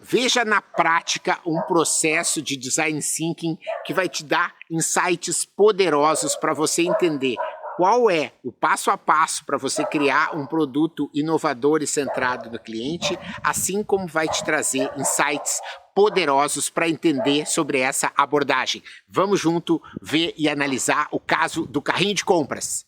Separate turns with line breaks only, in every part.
Veja na prática um processo de design thinking que vai te dar insights poderosos para você entender qual é o passo a passo para você criar um produto inovador e centrado no cliente, assim como vai te trazer insights poderosos para entender sobre essa abordagem. Vamos junto ver e analisar o caso do carrinho de compras.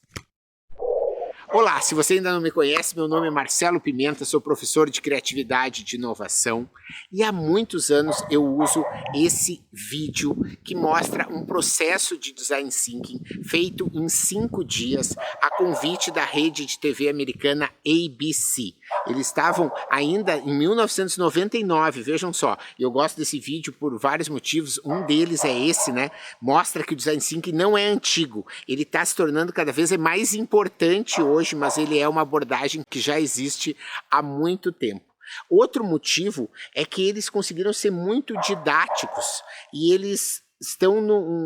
Olá, se você ainda não me conhece, meu nome é Marcelo Pimenta, sou professor de criatividade e de inovação e há muitos anos eu uso esse vídeo que mostra um processo de design thinking feito em 5 dias a convite da rede de TV americana ABC. Eles estavam ainda em 1999, vejam só, eu gosto desse vídeo por vários motivos, um deles é esse, né? Mostra que o design thinking não é antigo, ele está se tornando cada vez mais importante hoje, mas ele é uma abordagem que já existe há muito tempo. Outro motivo é que eles conseguiram ser muito didáticos e eles estão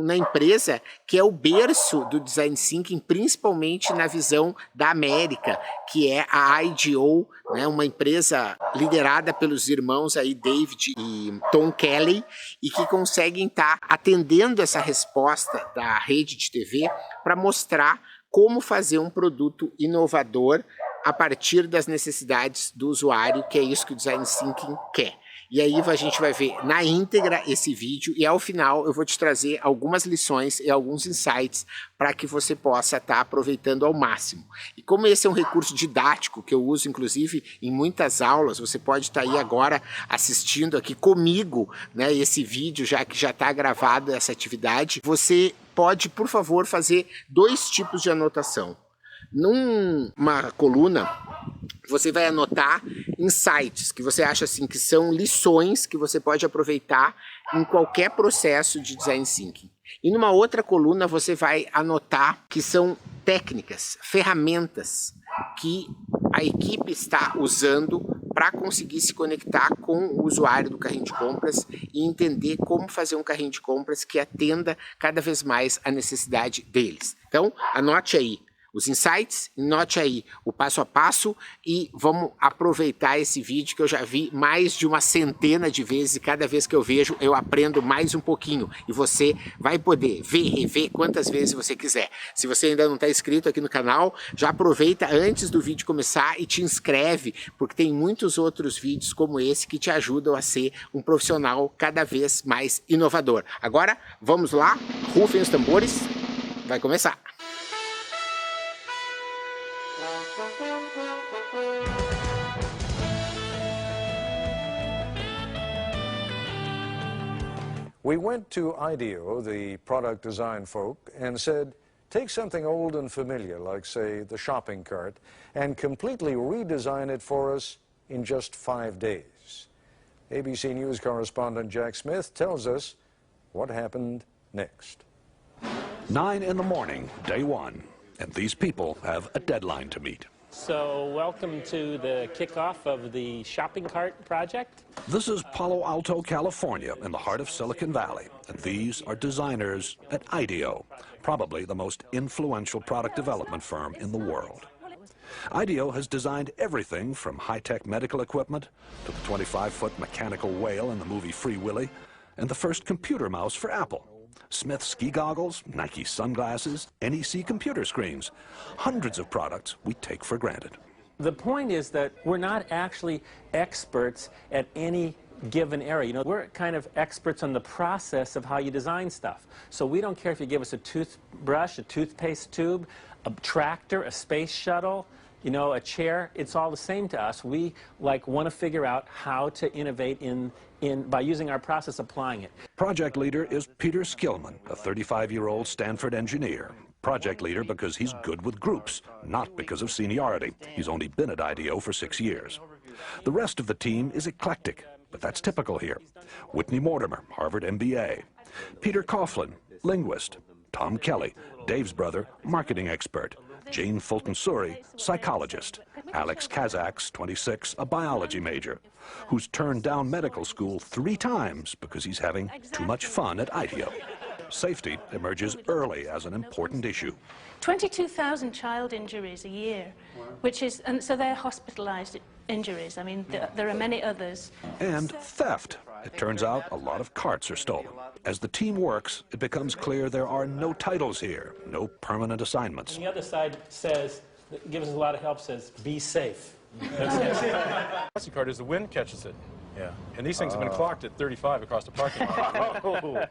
na empresa que é o berço do design thinking, principalmente na visão da América, que é a IDEO, né, uma empresa liderada pelos irmãos aí David e Tom Kelly, e que conseguem estar atendendo essa resposta da rede de TV para mostrar como fazer um produto inovador a partir das necessidades do usuário, que é isso que o design thinking quer. E aí a gente vai ver na íntegra esse vídeo e ao final eu vou te trazer algumas lições e alguns insights para que você possa estar aproveitando ao máximo. E como esse é um recurso didático que eu uso inclusive em muitas aulas, você pode estar aí agora assistindo aqui comigo, né, esse vídeo já que já está gravado essa atividade, você pode, por favor, fazer 2 tipos de anotação. Numa coluna, você vai anotar insights, que você acha assim que são lições que você pode aproveitar em qualquer processo de design thinking. E numa outra coluna você vai anotar que são técnicas, ferramentas que a equipe está usando para conseguir se conectar com o usuário do carrinho de compras e entender como fazer um carrinho de compras que atenda cada vez mais a necessidade deles. Então, anote aí os insights, note aí o passo a passo e vamos aproveitar esse vídeo que eu já vi mais de uma centena de vezes e cada vez que eu vejo eu aprendo mais um pouquinho e você vai poder ver e rever quantas vezes você quiser. Se você ainda não está inscrito aqui no canal, já aproveita antes do vídeo começar e te inscreve, porque tem muitos outros vídeos como esse que te ajudam a ser um profissional cada vez mais inovador. Agora, vamos lá, rufem os tambores, vai começar!
We went to IDEO, the product design folk, and said, take something old and familiar, like, say, the shopping cart, and completely redesign it for us in just 5 days. ABC News correspondent Jack Smith tells us what happened next.
9 in the morning, day 1, and these people have a deadline to meet.
So welcome to the kickoff of the shopping cart project.
This is Palo Alto, California, in the heart of Silicon Valley, and these are designers at IDEO, probably the most influential product development firm in the world. IDEO has designed everything from high-tech medical equipment to the 25-foot mechanical whale in the movie Free Willy and the first computer mouse for Apple. Smith ski goggles, Nike sunglasses, NEC computer screens. Hundreds of products we take for granted.
The point is that we're not actually experts at any given area. You know, we're kind of experts on the process of how you design stuff. So we don't care if you give us a toothbrush, a toothpaste tube, a tractor, a space shuttle, you know, a chair. It's all the same to us. We want to figure out how to innovate by using our process, applying it.
Project leader is Peter Skillman, a 35-year-old Stanford engineer. Project leader because he's good with groups, not because of seniority. He's only been at IDEO for 6 years. The rest of the team is eclectic, but that's typical here. Whitney Mortimer, Harvard MBA. Peter Coughlin, linguist. Tom Kelly, Dave's brother, marketing expert. Jane Fulton-Suri, psychologist. Alex Kazaks, 26, a biology major, who's turned down medical school 3 times because he's having too much fun at IDEO. safety emerges early as an important issue.
22,000 child injuries a year, which is, and so they're hospitalized injuries. I mean, there are many others.
And theft. It turns out a lot of carts are stolen. As the team works, it becomes clear there are no titles here, no permanent assignments.
And the other side says, gives us a lot of help, says, be safe.
Plastic card is the wind catches it. Yeah. And these things have been clocked at 35 across the parking lot.
Oh,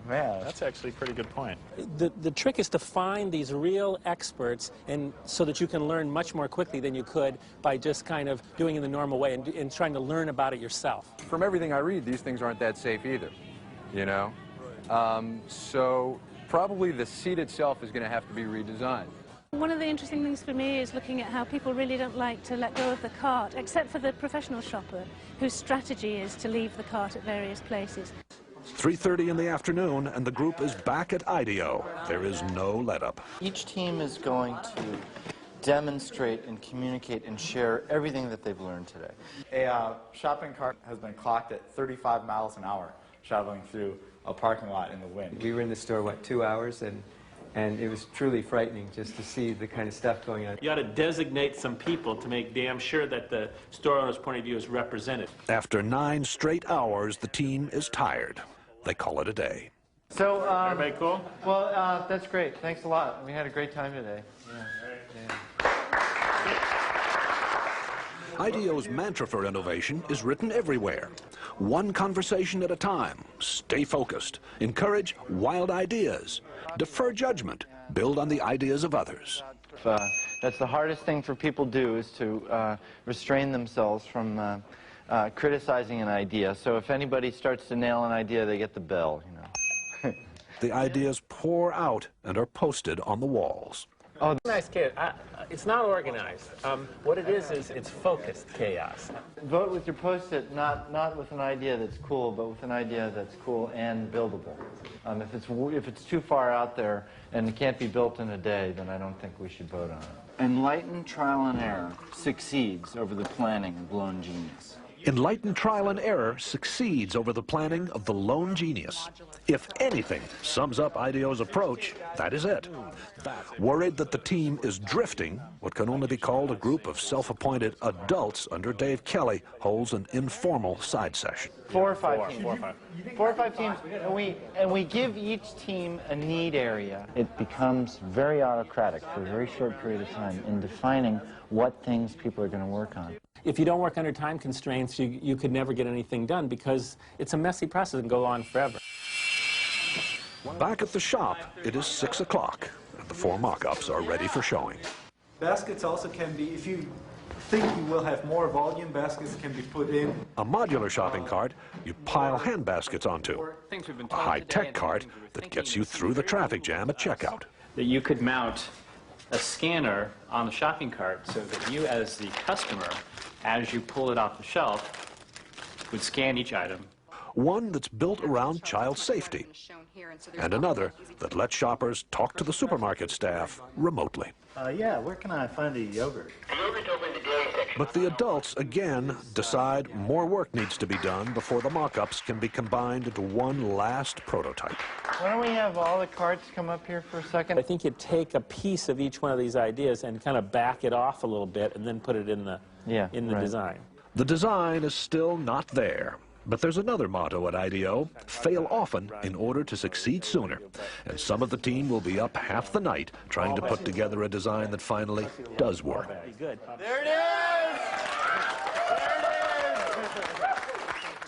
man, that's actually a pretty good point.
The trick is to find these real experts, and so that you can learn much more quickly than you could by just kind of doing it the normal way and trying to learn about it yourself.
From everything I read, these things aren't that safe either, you know? So probably the seat itself is going to have to be redesigned.
One of the interesting things for me is looking at how people really don't like to let go of the cart, except for the professional shopper, whose strategy is to leave the cart at various places.
3:30 in the afternoon, and the group is back at IDEO. There is no let-up.
Each team is going to demonstrate and communicate and share everything that they've learned today.
A shopping cart has been clocked at 35 miles an hour traveling through a parking lot in the wind.
We were in the store, what, 2 hours, and it was truly frightening just to see the kind of stuff going on.
You ought to designate some people to make damn sure that the store owner's point of view is represented.
After 9 straight hours, the team is tired. They call it a day.
So,
Everybody cool?
well, that's great. Thanks a lot. We had a great time today.
IDEO's mantra for innovation is written everywhere. One conversation at a time. Stay focused. Encourage wild ideas. Defer judgment. Build on the ideas of others.
That's the hardest thing for people to do, is to restrain themselves from criticizing an idea. So if anybody starts to nail an idea, they get the bell, you know.
The ideas pour out and are posted on the walls.
Oh, nice kid. It's not organized. What it is it's focused chaos.
Vote with your Post-it, not with an idea that's cool, but with an idea that's cool and buildable. If it's too far out there and it can't be built in a day, then I don't think we should vote on it. Enlightened trial and error succeeds over the planning of lone genius.
Enlightened trial and error succeeds over the planning of the lone genius. If anything sums up IDEO's approach, that is it. Worried that the team is drifting, what can only be called a group of self-appointed adults under Dave Kelly holds an informal side session.
4 or 5 teams. 4 or 5 teams, and we give each team a need area. It becomes very autocratic for a very short period of time in defining what things people are going to work on.
If you don't work under time constraints, you could never get anything done, because it's a messy process and go on forever.
Back at the shop, it is 6 o'clock, and the 4 mock-ups are ready for showing.
Baskets also can be, if you think you will have more volume, baskets can be put in.
A modular shopping cart you pile hand baskets onto. A high-tech cart that gets you through the traffic jam at checkout.
That you could mount a scanner on the shopping cart so that you, as the customer, as you pull it off the shelf, would scan each item.
One that's built around child safety, and another that lets shoppers talk to the supermarket staff remotely.
Yeah, where can I find the yogurt?
But the adults, again, decide more work needs to be done before the mock-ups can be combined into one last prototype.
Why don't we have all the carts come up here for a second?
I think you take a piece of each one of these ideas and kind of back it off a little bit and then put it in the, design.
The design is still not there. But there's another motto at IDEO: fail often in order to succeed sooner. And some of the team will be up half the night trying to put together a design that finally does work.
There it is! There it is!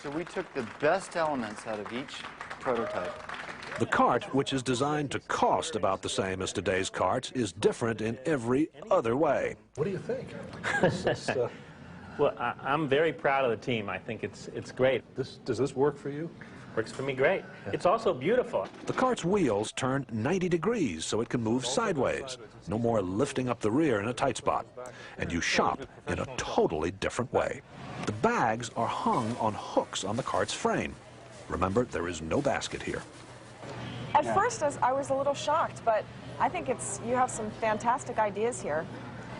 So we took the best elements out of each prototype.
The cart, which is designed to cost about the same as today's carts, is different in every other way.
What do you think?
Well, I'm very proud of the team. I think it's great.
Does this work for you?
Works for me great. Yeah. It's also beautiful.
The cart's wheels turn 90 degrees so it can move sideways. No more lifting up the rear in a tight spot. And you shop in a totally different way. The bags are hung on hooks on the cart's frame. Remember, there is no basket here.
At first, I was a little shocked, but I think you have some fantastic ideas here.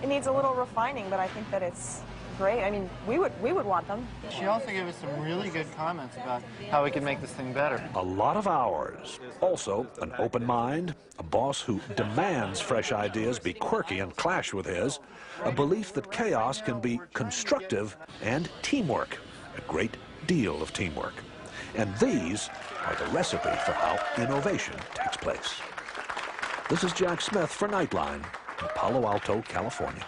It needs a little refining, but I think that it's great. I mean, we would want them.
She also gave us some really good comments about how we can make this thing better.
A lot of hours. Also, an open mind, a boss who demands fresh ideas be quirky and clash with his, a belief that chaos can be constructive, and teamwork, a great deal of teamwork. And these are the recipe for how innovation takes place. This is Jack Smith for Nightline in Palo Alto, California.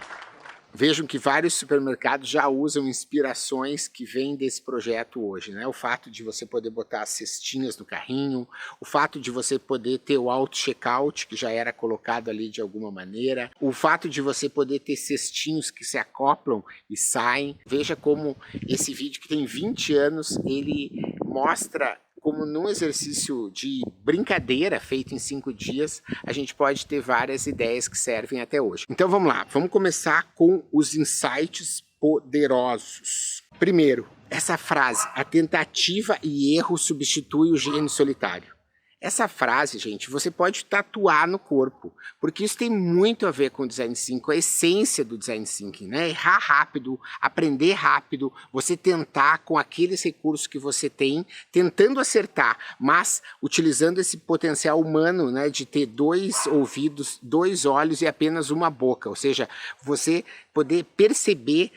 Vejam que vários supermercados já usam inspirações que vêm desse projeto hoje, né? O fato de você poder botar as cestinhas no carrinho, o fato de você poder ter o auto-checkout, que já era colocado ali de alguma maneira, o fato de você poder ter cestinhos que se acoplam e saem. Veja como esse vídeo, que tem 20 anos, ele mostra como num exercício de brincadeira feito em 5 dias, a gente pode ter várias ideias que servem até hoje. Então vamos lá, vamos começar com os insights poderosos. Primeiro, essa frase, a tentativa e erro substitui o gênio solitário. Essa frase, gente, você pode tatuar no corpo, porque isso tem muito a ver com o design thinking, a essência do design thinking, né? Errar rápido, aprender rápido, você tentar com aqueles recursos que você tem, tentando acertar, mas utilizando esse potencial humano, né, de ter 2 ouvidos, 2 olhos e apenas uma boca, ou seja, você poder perceber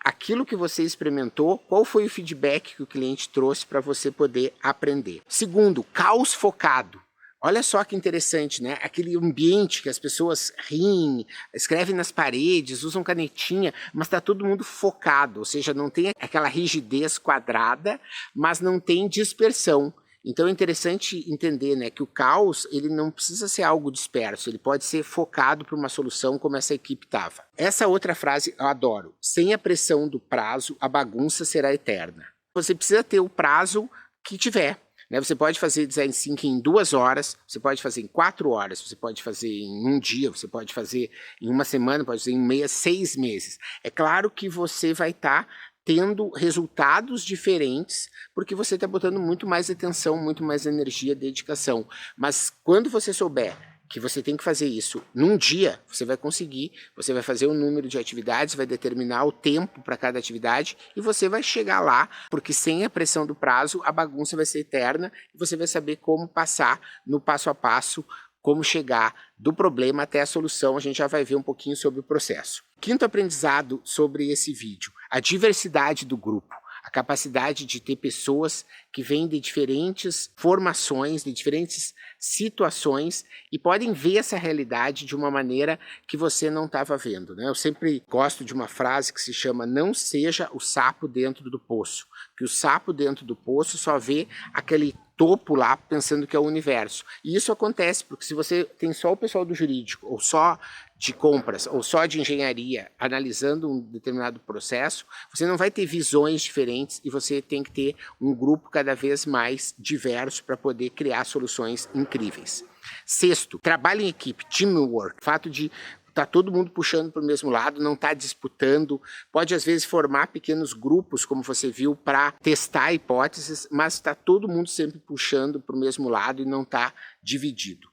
aquilo que você experimentou, qual foi o feedback que o cliente trouxe para você poder aprender. Segundo, caos focado. Olha só que interessante, né? Aquele ambiente que as pessoas riem, escrevem nas paredes, usam canetinha, mas está todo mundo focado, ou seja, não tem aquela rigidez quadrada, mas não tem dispersão. Então é interessante entender, né, que o caos ele não precisa ser algo disperso, ele pode ser focado para uma solução como essa equipe estava. Essa outra frase eu adoro. Sem a pressão do prazo, a bagunça será eterna. Você precisa ter o prazo que tiver. Você pode fazer design thinking em 2 horas, você pode fazer em 4 horas, você pode fazer em 1 dia, você pode fazer em 1 semana, pode fazer em 6 meses. É claro que você vai estar tendo resultados diferentes, porque você está botando muito mais atenção, muito mais energia, dedicação. Mas quando você souber que você tem que fazer isso num dia, você vai conseguir, você vai fazer um número de atividades, vai determinar o tempo para cada atividade e você vai chegar lá, porque sem a pressão do prazo, a bagunça vai ser eterna e você vai saber como passar no passo a passo, como chegar do problema até a solução. A gente já vai ver um pouquinho sobre o processo. Quinto aprendizado sobre esse vídeo, a diversidade do grupo. A capacidade de ter pessoas que vêm de diferentes formações, de diferentes situações e podem ver essa realidade de uma maneira que você não estava vendo, né? Eu sempre gosto de uma frase que se chama não seja o sapo dentro do poço, que o sapo dentro do poço só vê aquele topo lá pensando que é o universo. E isso acontece porque se você tem só o pessoal do jurídico ou só de compras ou só de engenharia analisando um determinado processo, você não vai ter visões diferentes e você tem que ter um grupo cada vez mais diverso para poder criar soluções incríveis. Sexto, trabalho em equipe, teamwork, o fato de tá todo mundo puxando para o mesmo lado, não está disputando, pode às vezes formar pequenos grupos, como você viu, para testar hipóteses, mas está todo mundo sempre puxando para o mesmo lado e não está dividido.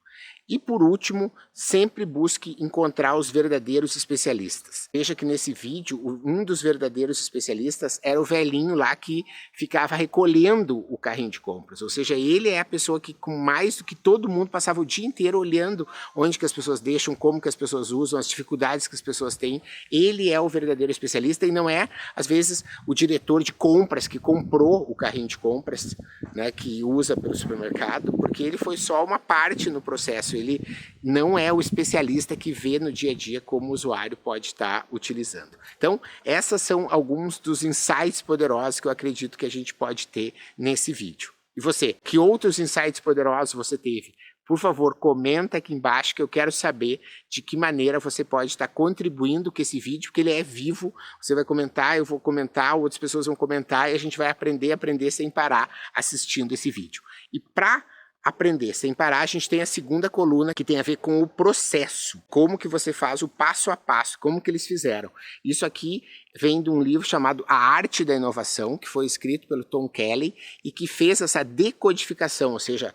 E por último, sempre busque encontrar os verdadeiros especialistas. Veja que nesse vídeo, um dos verdadeiros especialistas era o velhinho lá que ficava recolhendo o carrinho de compras. Ou seja, ele é a pessoa que, com mais do que todo mundo, passava o dia inteiro olhando onde que as pessoas deixam, como que as pessoas usam, as dificuldades que as pessoas têm. Ele é o verdadeiro especialista e não é, às vezes, o diretor de compras que comprou o carrinho de compras, né, que usa pelo supermercado, porque ele foi só uma parte no processo. Ele não é o especialista que vê no dia a dia como o usuário pode estar utilizando. Então, essas são alguns dos insights poderosos que eu acredito que a gente pode ter nesse vídeo. E você, que outros insights poderosos você teve? Por favor, comenta aqui embaixo que eu quero saber de que maneira você pode estar contribuindo com esse vídeo, porque ele é vivo. Você vai comentar, eu vou comentar, outras pessoas vão comentar e a gente vai aprender sem parar assistindo esse vídeo. E para aprender sem parar, a gente tem a segunda coluna que tem a ver com o processo, como que você faz o passo a passo, como que eles fizeram. Isso aqui vem de um livro chamado A Arte da Inovação, que foi escrito pelo Tom Kelly e que fez essa decodificação, ou seja,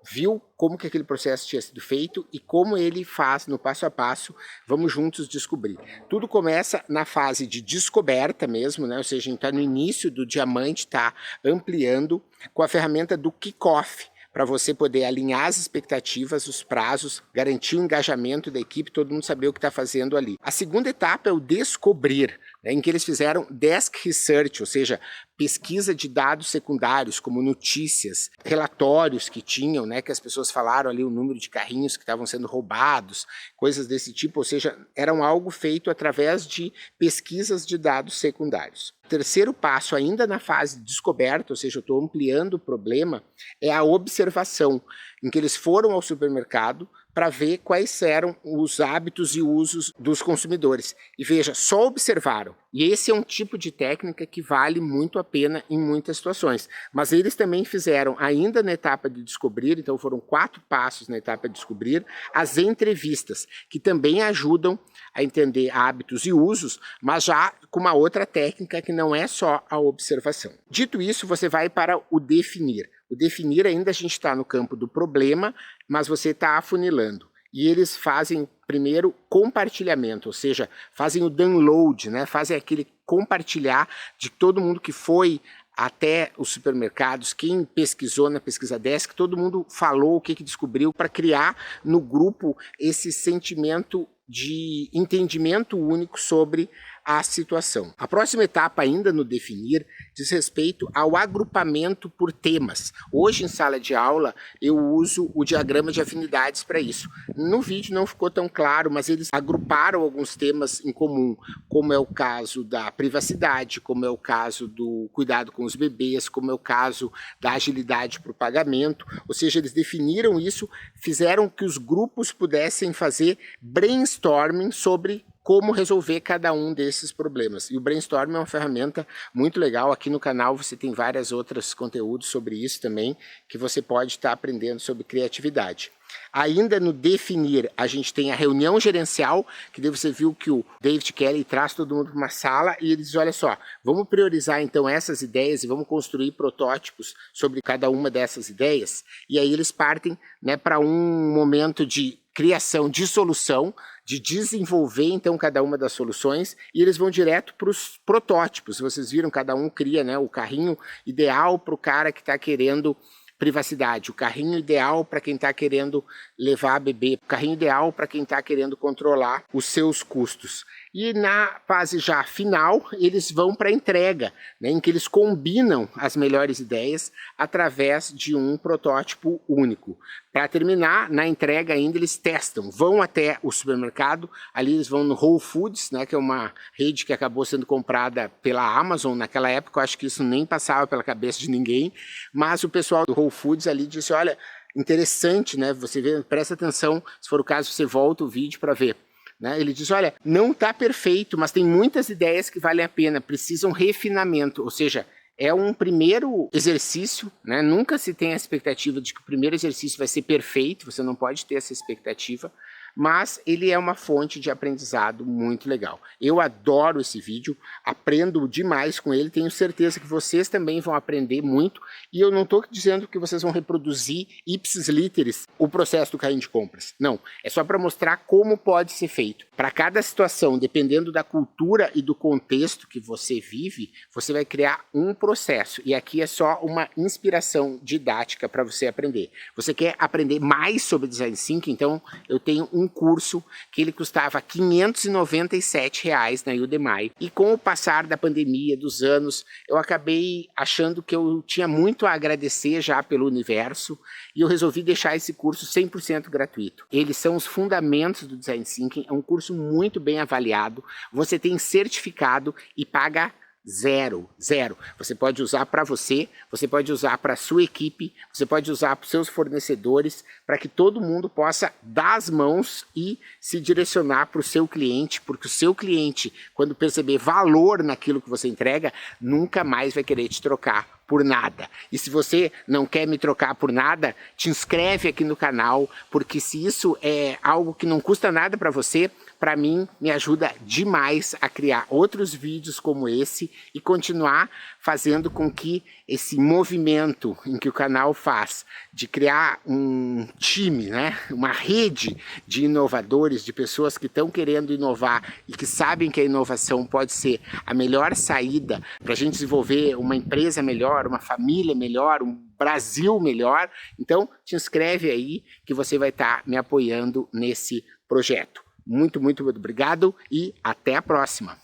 viu como que aquele processo tinha sido feito e como ele faz no passo a passo. Vamos juntos descobrir. Tudo começa na fase de descoberta mesmo, né? Ou seja, a gente está no início do diamante, está ampliando com a ferramenta do kickoff, para você poder alinhar as expectativas, os prazos, garantir o engajamento da equipe, todo mundo saber o que está fazendo ali. A segunda etapa é o descobrir, né, em que eles fizeram desk research, ou seja, pesquisa de dados secundários, como notícias, relatórios que tinham, né, que as pessoas falaram ali o número de carrinhos que estavam sendo roubados, coisas desse tipo, ou seja, eram algo feito através de pesquisas de dados secundários. O terceiro passo, ainda na fase de descoberta, ou seja, eu estou ampliando o problema, é a observação, em que eles foram ao supermercado para ver quais eram os hábitos e usos dos consumidores. E veja, só observaram. E esse é um tipo de técnica que vale muito a pena em muitas situações. Mas eles também fizeram, ainda na etapa de descobrir, então foram 4 passos na etapa de descobrir, as entrevistas, que também ajudam a entender hábitos e usos, mas já com uma outra técnica que não é só a observação. Dito isso, você vai para o definir. O definir ainda a gente está no campo do problema, mas você está afunilando. E eles fazem primeiro compartilhamento, ou seja, fazem o download, né? Fazem aquele compartilhar de todo mundo que foi até os supermercados, quem pesquisou na pesquisa desk, todo mundo falou o que descobriu para criar no grupo esse sentimento de entendimento único sobre a situação. A próxima etapa ainda no definir diz respeito ao agrupamento por temas. Hoje em sala de aula eu uso o diagrama de afinidades para isso. No vídeo não ficou tão claro, mas eles agruparam alguns temas em comum, como é o caso da privacidade, como é o caso do cuidado com os bebês, como é o caso da agilidade para o pagamento, ou seja, eles definiram isso, fizeram que os grupos pudessem fazer brainstorming sobre como resolver cada um desses problemas. E o brainstorming é uma ferramenta muito legal. Aqui no canal você tem vários outros conteúdos sobre isso também, que você pode estar aprendendo sobre criatividade. Ainda no definir, a gente tem a reunião gerencial, que daí você viu que o David Kelly traz todo mundo para uma sala e ele diz, olha só, vamos priorizar então essas ideias e vamos construir protótipos sobre cada uma dessas ideias. E aí eles partem, né, para um momento de criação de solução, de desenvolver então cada uma das soluções, e eles vão direto para os protótipos. Vocês viram, cada um cria, né, o carrinho ideal para o cara que está querendo privacidade, o carrinho ideal para quem está querendo levar a bebê, o carrinho ideal para quem está querendo controlar os seus custos. E na fase já final, eles vão para a entrega, né, em que eles combinam as melhores ideias através de um protótipo único. Para terminar, na entrega ainda eles testam, vão até o supermercado, ali eles vão no Whole Foods, né, que é uma rede que acabou sendo comprada pela Amazon. Naquela época eu acho que isso nem passava pela cabeça de ninguém, mas o pessoal do Whole Foods ali disse, olha, interessante, né, você vê, presta atenção, se for o caso você volta o vídeo para ver. Né? Ele diz, olha, não está perfeito, mas tem muitas ideias que valem a pena, precisam refinamento, ou seja, é um primeiro exercício, né? Nunca se tem a expectativa de que o primeiro exercício vai ser perfeito, você não pode ter essa expectativa, mas ele é uma fonte de aprendizado muito legal. Eu adoro esse vídeo, aprendo demais com ele, tenho certeza que vocês também vão aprender muito, e eu não estou dizendo que vocês vão reproduzir ipsis literis o processo do carrinho de compras. Não, é só para mostrar como pode ser feito. Para cada situação, dependendo da cultura e do contexto que você vive, você vai criar um processo, e aqui é só uma inspiração didática para você aprender. Você quer aprender mais sobre Design Thinking? Então eu tenho um curso que ele custava R$ 597 na Udemy, e com o passar da pandemia, dos anos, eu acabei achando que eu tinha muito a agradecer já pelo universo, e eu resolvi deixar esse curso 100% gratuito. Eles são os fundamentos do Design Thinking, é um curso muito bem avaliado, você tem certificado e paga zero. Você pode usar para você pode usar para a sua equipe, você pode usar para os seus fornecedores, para que todo mundo possa dar as mãos e se direcionar para o seu cliente, porque o seu cliente, quando perceber valor naquilo que você entrega, nunca mais vai querer te trocar por nada. E se você não quer me trocar por nada, te inscreve aqui no canal, porque se isso é algo que não custa nada para você, para mim, me ajuda demais a criar outros vídeos como esse e continuar fazendo com que esse movimento em que o canal faz de criar um time, né, uma rede de inovadores, de pessoas que estão querendo inovar e que sabem que a inovação pode ser a melhor saída para a gente desenvolver uma empresa melhor, uma família melhor, um Brasil melhor. Então, te inscreve aí que você vai estar me apoiando nesse projeto. Muito, muito obrigado e até a próxima!